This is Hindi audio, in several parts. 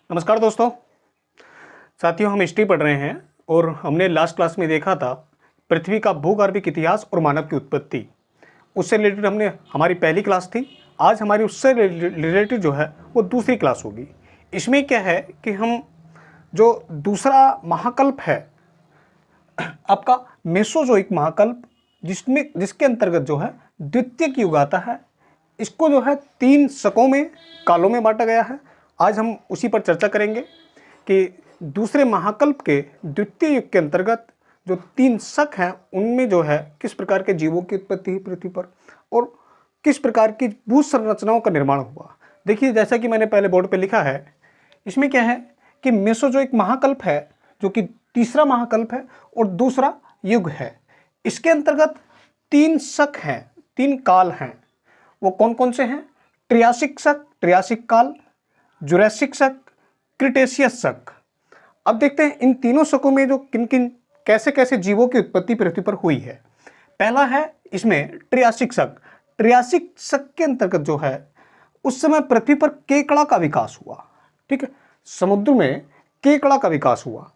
नमस्कार दोस्तों। साथियों, हम हिस्ट्री पढ़ रहे हैं और हमने लास्ट क्लास में देखा था पृथ्वी का भूगर्भिक इतिहास और मानव की उत्पत्ति। उससे रिलेटेड हमने हमारी पहली क्लास थी। आज हमारी उससे रिलेटेड जो है वो दूसरी क्लास होगी। इसमें क्या है कि हम जो दूसरा महाकल्प है आपका मेसोजोइक महाकल्प, जिसके अंतर्गत जो है द्वितीयक युग आता है, इसको जो है 3 शकों में कालों में बांटा गया है। आज हम उसी पर चर्चा करेंगे कि दूसरे महाकल्प के द्वितीय युग के अंतर्गत जो 3 शक हैं उनमें जो है किस प्रकार के जीवों की उत्पत्ति हुई पृथ्वी पर और किस प्रकार की भू संरचनाओं का निर्माण हुआ। देखिए, जैसा कि मैंने पहले बोर्ड पे लिखा है, इसमें क्या है कि मेसोजोइक महाकल्प है जो कि तीसरा महाकल्प है और दूसरा युग है। इसके अंतर्गत 3 शक हैं, 3 काल हैं। वो कौन कौन से हैं? ट्रियासिक शक, ट्रियासिक काल, जुरैसिक शक, क्रिटेशियस शक। अब देखते हैं इन तीनों शकों में जो किन किन कैसे कैसे जीवों की उत्पत्ति पृथ्वी पर हुई है। पहला है इसमें ट्रियासिक शक। ट्रियासिक शक के अंतर्गत जो है उस समय पृथ्वी पर केकड़ा का विकास हुआ। ठीक है, समुद्र में केकड़ा का विकास हुआ।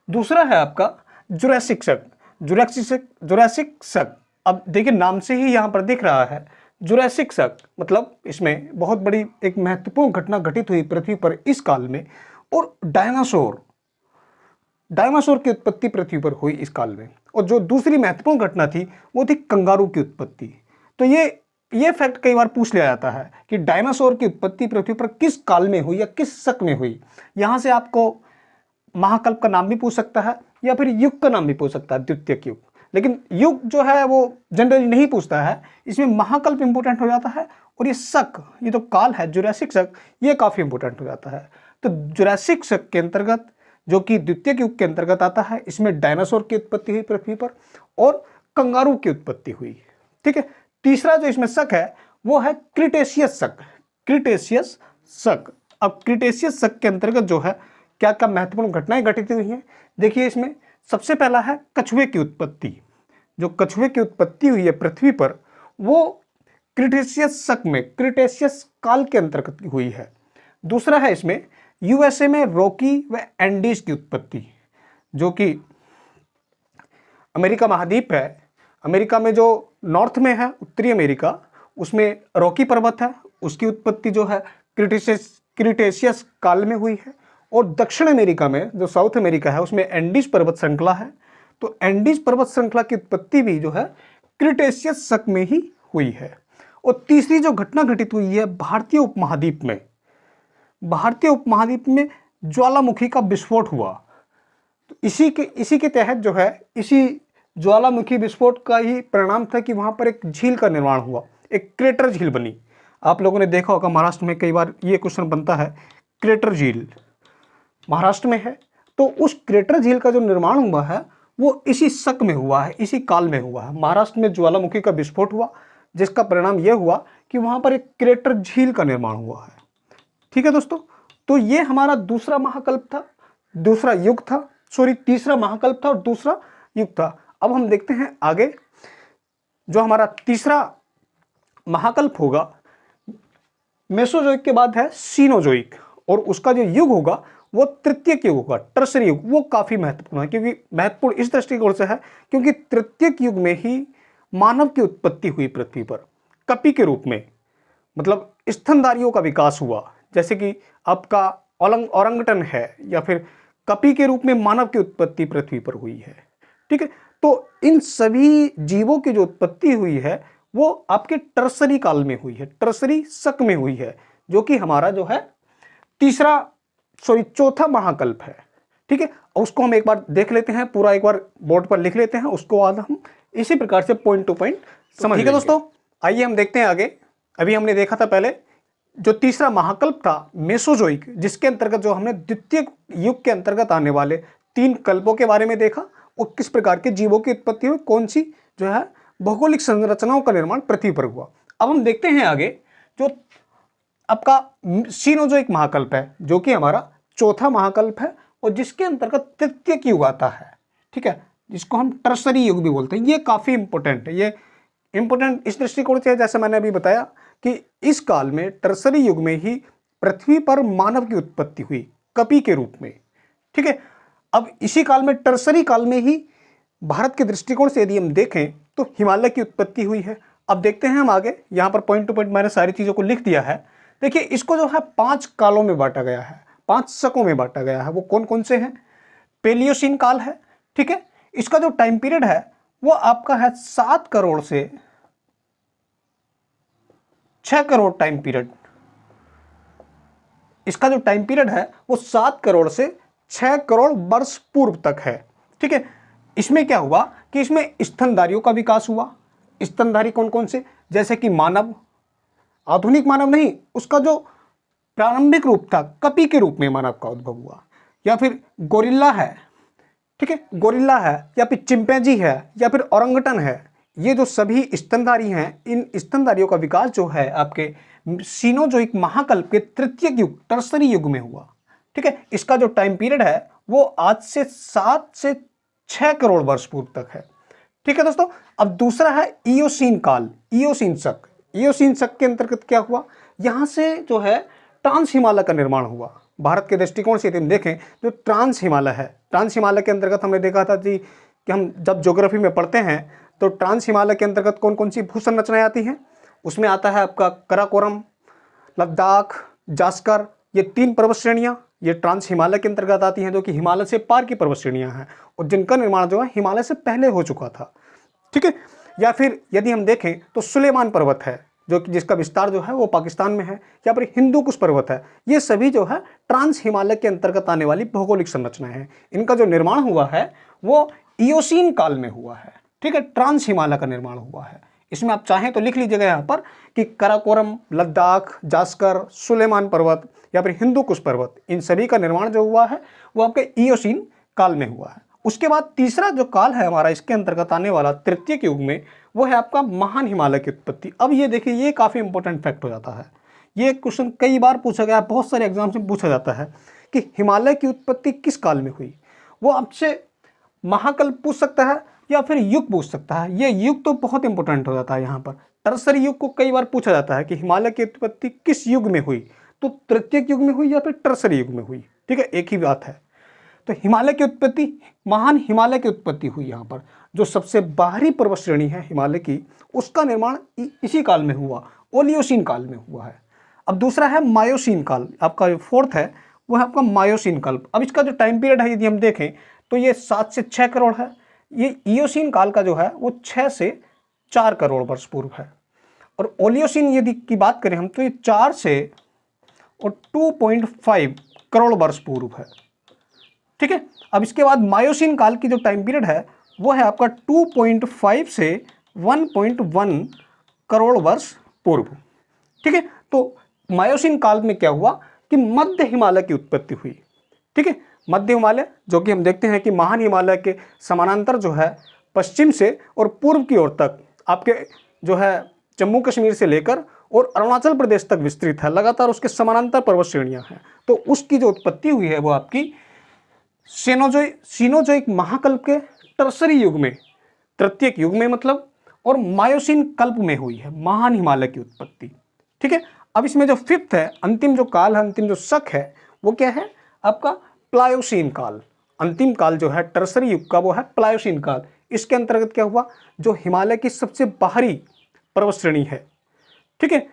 दूसरा है आपका जुरैसिक शक। जुरैसिक शक, अब देखिए नाम से ही यहाँ पर दिख रहा है जुरैसिक शक, मतलब इसमें बहुत बड़ी एक महत्वपूर्ण घटना घटित हुई पृथ्वी पर इस काल में, और डायनासोर की उत्पत्ति पृथ्वी पर हुई इस काल में। और जो दूसरी महत्वपूर्ण घटना थी वो थी कंगारू की उत्पत्ति। तो ये फैक्ट कई बार पूछ लिया जाता है कि डायनासोर की उत्पत्ति पृथ्वी पर किस काल में हुई या किस शक में हुई। यहाँ से आपको महाकल्प का नाम भी पूछ सकता है या फिर युग का नाम भी पूछ सकता है, द्वितीयक युग। लेकिन युग जो है वो जनरली नहीं पूछता है, इसमें महाकल्प इंपोर्टेंट हो जाता है। और ये शक, ये तो काल है जुरैसिक शक, ये काफ़ी इंपोर्टेंट हो जाता है। तो जुरैसिक शक के अंतर्गत जो कि द्वितीयक युग के अंतर्गत आता है, इसमें डायनासोर की उत्पत्ति हुई पृथ्वी पर और कंगारू की उत्पत्ति हुई। ठीक है, तीसरा जो इसमें शक है वो है क्रिटेशियस शक। क्रिटेशियस शक, अब क्रिटेशियस शक के अंतर्गत जो है क्या क्या महत्वपूर्ण घटनाएं घटित हुई हैं। देखिए, इसमें सबसे पहला है कछुए की उत्पत्ति। जो कछुए की उत्पत्ति हुई है पृथ्वी पर वो क्रिटेशियस शक में, क्रिटेशियस काल के अंतर्गत हुई है। दूसरा है इसमें यूएसए में रॉकी व एंडीज की उत्पत्ति, जो कि अमेरिका महाद्वीप है। अमेरिका में जो नॉर्थ में है, उत्तरी अमेरिका, उसमें रॉकी पर्वत है, उसकी उत्पत्ति जो है क्रिटेशियस काल में हुई है। और दक्षिण अमेरिका में जो साउथ अमेरिका है उसमें एंडीज पर्वत श्रृंखला है। तो एंडीज पर्वत श्रृंखला की उत्पत्ति भी जो है क्रिटेशियस शक में ही हुई है। और तीसरी जो घटना घटित हुई है भारतीय उपमहाद्वीप में, भारतीय उपमहाद्वीप में ज्वालामुखी का विस्फोट हुआ। तो इसी के तहत जो है, इसी ज्वालामुखी विस्फोट का ही परिणाम था कि वहाँ पर एक झील का निर्माण हुआ, एक क्रेटर झील बनी। आप लोगों ने देखा होगा महाराष्ट्र में कई बार ये क्वेश्चन बनता है, क्रेटर झील महाराष्ट्र में है। तो उस क्रेटर झील का जो निर्माण हुआ है वो इसी शक में हुआ है, इसी काल में हुआ है। महाराष्ट्र में ज्वालामुखी का विस्फोट हुआ जिसका परिणाम यह हुआ कि वहाँ पर एक क्रेटर झील का निर्माण हुआ है। ठीक है दोस्तों, तो ये हमारा दूसरा महाकल्प था, दूसरा युग था, सॉरी तीसरा महाकल्प था और दूसरा युग था। अब हम देखते हैं आगे, जो हमारा तीसरा महाकल्प होगा मेसोजोइक के बाद है सीनोजोइक, और उसका जो युग होगा वो तृतीयक युग होगा, टर्सरी युग। वो काफी महत्वपूर्ण है, क्योंकि महत्वपूर्ण इस दृष्टिकोण से है क्योंकि तृतीयक युग में ही मानव की उत्पत्ति हुई पृथ्वी पर कपि के रूप में, मतलब स्तनधारियों का विकास हुआ। जैसे कि आपका औरंगटन है या फिर कपि के रूप में मानव की उत्पत्ति पृथ्वी पर हुई है। ठीक है, तो इन सभी जीवों की जो उत्पत्ति हुई है वो आपके टर्सरी काल में हुई है, टर्सरी शक में हुई है, जो कि हमारा जो है चौथा महाकल्प है। ठीक है, उसको हम एक बार देख लेते हैं, पूरा एक बार बोर्ड पर लिख लेते हैं, उसको बाद हम इसी प्रकार से पॉइंट टू पॉइंट समझ। ठीक है दोस्तों, आइए हम देखते हैं आगे। अभी हमने देखा था पहले जो तीसरा महाकल्प था मेसोजोइक, जिसके अंतर्गत जो हमने द्वितीय युग के अंतर्गत आने वाले 3 कल्पों के बारे में देखा और किस प्रकार के जीवों की उत्पत्ति हुई, कौन सी जो है भौगोलिक संरचनाओं का निर्माण पृथ्वी पर हुआ। अब हम देखते हैं आगे जो आपका सीनोजोइक महाकल्प है, जो कि हमारा चौथा महाकल्प है और जिसके अंतर्गत तृतीयक युग आता है। ठीक है, जिसको हम टर्सरी युग भी बोलते हैं। ये काफी इंपॉर्टेंट है, ये इंपॉर्टेंट इस दृष्टिकोण से, जैसे मैंने अभी बताया कि इस काल में टर्सरी युग में ही पृथ्वी पर मानव की उत्पत्ति हुई। कपी के रूप में। ठीक है, अब इसी काल में टर्सरी काल में ही भारत के दृष्टिकोण से यदि हम देखें तो हिमालय की उत्पत्ति हुई है। अब देखते हैं हम आगे, यहाँ पर पॉइंट टू पॉइंट मैंने सारी चीज़ों को लिख दिया है। देखिए इसको जो है 5 कालों में बांटा गया है, 5 शकों में बांटा गया है। वो कौन कौन से हैं? पेलियोसीन काल है, ठीक है, इसका जो टाइम पीरियड है वो आपका है 7 करोड़ से 6 करोड़ टाइम पीरियड। इसका जो टाइम पीरियड है वो 7 करोड़ से 6 करोड़ वर्ष पूर्व तक है। ठीक है, इसमें क्या हुआ कि इसमें स्तनधारियों का विकास हुआ। स्तनधारी कौन कौन से? जैसे कि मानव, आधुनिक मानव नहीं, उसका जो प्रारंभिक रूप था कपी के रूप में मानव का उद्भव हुआ, या फिर गोरिल्ला है, ठीक है, गोरिल्ला है, या फिर चिंपैंजी है, या फिर ओरंगटन है। ये जो सभी स्तनधारी हैं, इन स्तनधारियों का विकास जो है आपके सीनोजोइक महाकल्प के तृतीयक युग, टर्सरी युग में हुआ। ठीक है, इसका जो टाइम पीरियड है वो आज से 7 से 6 करोड़ वर्ष पूर्व तक है। ठीक है दोस्तों, अब दूसरा है इयोसीन काल, इयोसीन शक। इयोसीन शक के अंतर्गत क्या हुआ? यहाँ से जो है ट्रांस हिमालय का निर्माण हुआ। भारत के दृष्टिकोण से यदि हम देखें तो ट्रांस हिमालय है। ट्रांस हिमालय के अंतर्गत हमने देखा था कि हम जब ज्योग्राफी में पढ़ते हैं तो ट्रांस हिमालय के अंतर्गत कौन कौन सी भू संरचनाएं आती हैं? उसमें आता है आपका कराकोरम, लद्दाख, जास्कर, ये 3 पर्वत श्रेणियाँ ये ट्रांस हिमालय के अंतर्गत आती हैं, जो कि हिमालय से पार की पर्वत श्रेणियाँ हैं और जिनका निर्माण जो है हिमालय से पहले हो चुका था। ठीक है, या फिर यदि हम देखें तो सुलेमान पर्वत है, जो कि जिसका विस्तार जो है वो पाकिस्तान में है, या फिर हिंदू कुश पर्वत है। ये सभी जो है ट्रांस हिमालय के अंतर्गत आने वाली भौगोलिक संरचनाएं हैं। इनका जो निर्माण हुआ है वो इयोसीन काल में हुआ है। ठीक है, ट्रांस हिमालय का निर्माण हुआ है। इसमें आप चाहें तो लिख लीजिएगा यहाँ पर कि कराकोरम, लद्दाख, जास्कर, सुलेमान पर्वत या फिर हिंदू कुश पर्वत, इन सभी का निर्माण जो हुआ है वो आपके इयोसीन काल में हुआ है। उसके बाद तीसरा जो काल है हमारा इसके अंतर्गत आने वाला तृतीयक युग में, वो है आपका महान हिमालय की उत्पत्ति। अब ये देखिए, ये काफ़ी इंपॉर्टेंट फैक्ट हो जाता है। ये क्वेश्चन कई बार पूछा गया, बहुत सारे एग्जाम्स में पूछा जाता है कि हिमालय की उत्पत्ति किस काल में हुई। वो आपसे महाकल्प पूछ सकता है या फिर युग पूछ सकता है। ये युग तो बहुत इंपॉर्टेंट हो जाता है। यहाँ पर टर्सरी युग को कई बार पूछा जाता है कि हिमालय की उत्पत्ति किस युग में हुई, तो तृतीयक युग में हुई या फिर टर्सरी युग में हुई। ठीक है, एक ही बात है। तो हिमालय की उत्पत्ति, महान हिमालय की उत्पत्ति हुई। यहाँ पर जो सबसे बाहरी पर्वत श्रेणी है हिमालय की, उसका निर्माण इसी काल में हुआ, ओलियोसीन काल में हुआ है। अब दूसरा है मायोसीन काल, आपका जो फोर्थ है वो है आपका मायोसीन काल। अब इसका जो टाइम पीरियड है यदि हम देखें तो ये 7 से 6 करोड़ है। ये इयोसीन काल का जो है वो 6 से 4 करोड़ वर्ष पूर्व है। और ओलियोसीन यदि की बात करें हम तो ये 4 से और 2.5 करोड़ वर्ष पूर्व है। ठीक है, अब इसके बाद मायोसीन काल की जो टाइम पीरियड है वो है आपका 2.5 से 1.1 करोड़ वर्ष पूर्व। ठीक है, तो मायोसीन काल में क्या हुआ कि मध्य हिमालय की उत्पत्ति हुई। ठीक है, मध्य हिमालय जो कि हम देखते हैं कि महान हिमालय के समानांतर जो है पश्चिम से और पूर्व की ओर तक आपके जो है जम्मू कश्मीर से लेकर और अरुणाचल प्रदेश तक विस्तृत है। लगातार उसके समानांतर पर्वत श्रेणियां हैं। तो उसकी जो उत्पत्ति हुई है वो आपकी सीनोजोइक महाकल्प के टर्सरी युग में, तृतीयक युग में मतलब, और मायोसीन कल्प में हुई है महान हिमालय की उत्पत्ति। ठीक है, अब इसमें जो फिफ्थ है, अंतिम जो काल है, अंतिम जो शक है वो क्या है आपका प्लायोसीन काल। अंतिम काल जो है टर्सरी युग का वो है प्लायोसीन काल। इसके अंतर्गत क्या हुआ, जो हिमालय की सबसे बाहरी पर्वत श्रेणी है, ठीक है,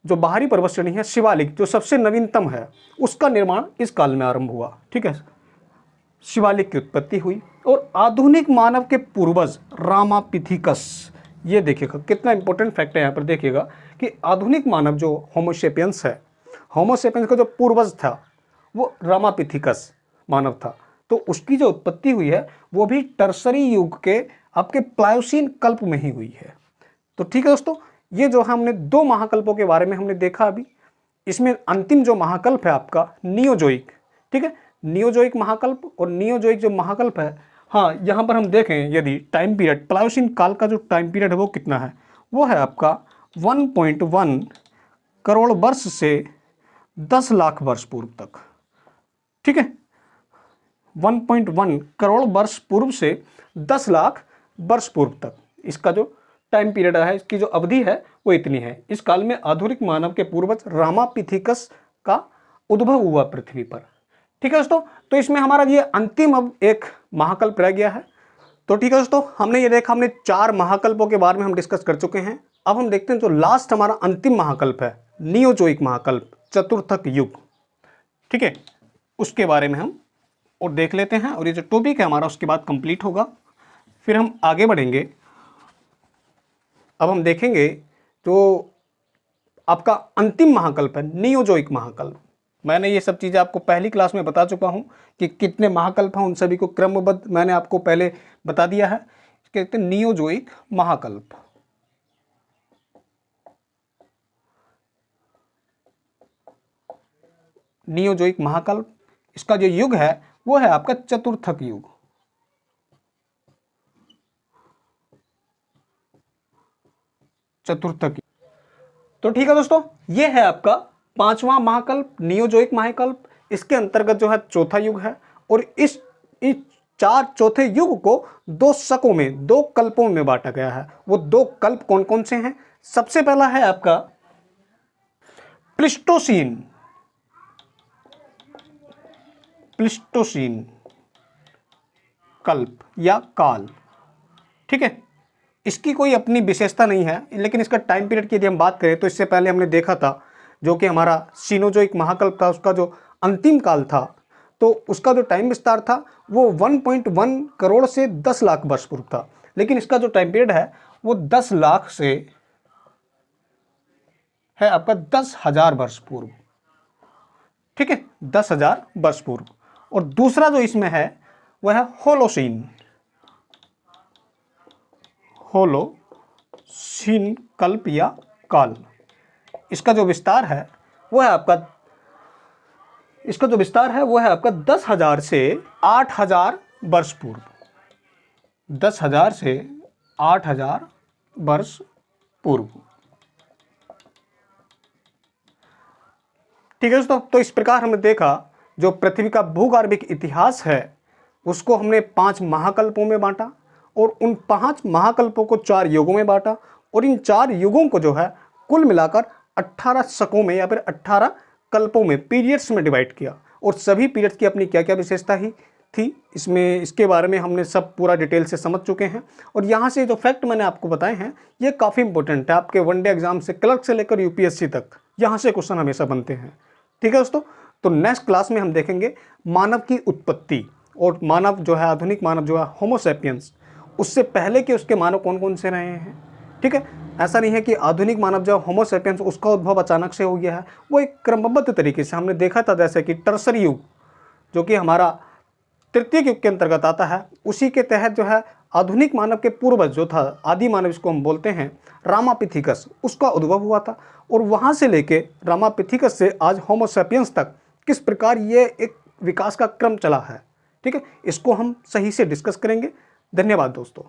जो बाहरी पर्वत श्रेणी है शिवालिक, जो सबसे नवीनतम है, उसका निर्माण इस काल में आरंभ हुआ। ठीक है, शिवालिक की उत्पत्ति हुई और आधुनिक मानव के पूर्वज रामापिथिकस, ये देखिएगा कितना इंपॉर्टेंट फैक्ट है यहाँ पर। देखिएगा कि आधुनिक मानव जो होमोसेपियंस है, होमोसेपियंस का जो पूर्वज था वो रामापिथिकस मानव था। तो उसकी जो उत्पत्ति हुई है वो भी टर्सरी युग के आपके प्लायोसीन कल्प में ही हुई है। तो ठीक है दोस्तों, ये जो हमने 2 महाकल्पों के बारे में हमने देखा अभी। इसमें अंतिम जो महाकल्प है आपका नियोजोइक, ठीक है, नियोजोइक महाकल्प और नियोजोइक जो महाकल्प है, हाँ यहाँ पर हम देखें यदि टाइम पीरियड, प्लायोसीन काल का जो टाइम पीरियड है वो कितना है, वो है आपका 1.1 करोड़ वर्ष से 10 लाख वर्ष पूर्व तक। ठीक है, 1.1 करोड़ वर्ष पूर्व से 10 लाख वर्ष पूर्व तक इसका जो टाइम पीरियड है, इसकी जो अवधि है वो इतनी है। इस काल में आधुनिक मानव के पूर्वज रामापिथिकस का उद्भव हुआ पृथ्वी पर। ठीक है दोस्तों, तो इसमें हमारा ये अंतिम अब एक महाकल्प रह गया है। तो ठीक है दोस्तों, हमने ये देखा, हमने 4 महाकल्पों के बारे में हम डिस्कस कर चुके हैं। अब हम देखते हैं जो लास्ट हमारा अंतिम महाकल्प है, नियोजोइक महाकल्प, चतुर्थक युग। ठीक है, उसके बारे में हम और देख लेते हैं, और ये जो टॉपिक है हमारा उसके बाद कंप्लीट होगा, फिर हम आगे बढ़ेंगे। अब हम देखेंगे जो आपका अंतिम महाकल्प है, नियोजोइक महाकल्प। मैंने ये सब चीज़ें आपको पहली क्लास में बता चुका हूँ कि कितने महाकल्प हैं, उन सभी को क्रमबद्ध मैंने आपको पहले बता दिया है। कहते हैं नियोजोइक महाकल्प। नियोजोइक महाकल्प, इसका जो युग है वो है आपका चतुर्थक युग। चतुर्थक युग। तो ठीक है दोस्तों, ये है आपका 5वां महाकल्प, नियोजोइक महाकल्प। इसके अंतर्गत जो है चौथा युग है, और इस 4 चौथे युग को 2 शकों में, 2 कल्पों में बांटा गया है। वो 2 कल्प कौन कौन से हैं? सबसे पहला है आपका प्लिस्टोसीन। प्लिस्टोसीन कल्प या काल। ठीक है, इसकी कोई अपनी विशेषता नहीं है, लेकिन इसका टाइम पीरियड की यदि हम बात करें तो इससे पहले हमने देखा था जो कि हमारा सीनोजोइक महाकल्प था, उसका जो अंतिम काल था, तो उसका जो टाइम विस्तार था वो 1.1 करोड़ से 10 लाख वर्ष पूर्व था। लेकिन इसका जो टाइम पीरियड है वो 10 लाख से है आपका 10,000 वर्ष पूर्व। ठीक है, 10,000 वर्ष पूर्व। और दूसरा जो इसमें है वह है होलोसीन। होलोसीन कल्प या काल। इसका जो विस्तार है वो है आपका 10,000 से 8,000 वर्ष पूर्व। 10,000 से 8,000 वर्ष पूर्व। ठीक है दोस्तों, तो इस प्रकार हमने देखा जो पृथ्वी का भूगर्भिक इतिहास है उसको हमने 5 महाकल्पों में बांटा, और उन 5 महाकल्पों को 4 युगों में बांटा, और इन 4 युगों को जो है कुल मिलाकर 18 शकों में या फिर 18 कल्पों में, पीरियड्स में डिवाइड किया। और सभी पीरियड्स की अपनी क्या क्या विशेषता ही थी इसमें, इसके बारे में हमने सब पूरा डिटेल से समझ चुके हैं। और यहाँ से जो फैक्ट मैंने आपको बताए हैं ये काफ़ी इंपॉर्टेंट है, आपके वनडे एग्जाम से, क्लर्क से लेकर यूपीएससी तक यहाँ से क्वेश्चन हमेशा बनते हैं। ठीक है दोस्तों, तो नेक्स्ट क्लास में हम देखेंगे मानव की उत्पत्ति, और मानव जो है, आधुनिक मानव जो है होमो सैपियंस, उससे पहले के उसके मानव कौन कौन से रहे हैं। ठीक है, ऐसा नहीं है कि आधुनिक मानव जो होमो सैपियंस उसका उद्भव अचानक से हो गया है, वो एक क्रमबद्ध तरीके से हमने देखा था। जैसे कि टर्सरी युग जो कि हमारा तृतीय युग के अंतर्गत आता है, उसी के तहत जो है आधुनिक मानव के पूर्वज जो था, आदि मानव इसको हम बोलते हैं, रामापिथिकस, उसका उद्भव हुआ था। और वहाँ से लेके रामापिथिकस से आज होमो सैपियंस तक किस प्रकार ये एक विकास का क्रम चला है। ठीक है, इसको हम सही से डिस्कस करेंगे। धन्यवाद दोस्तों।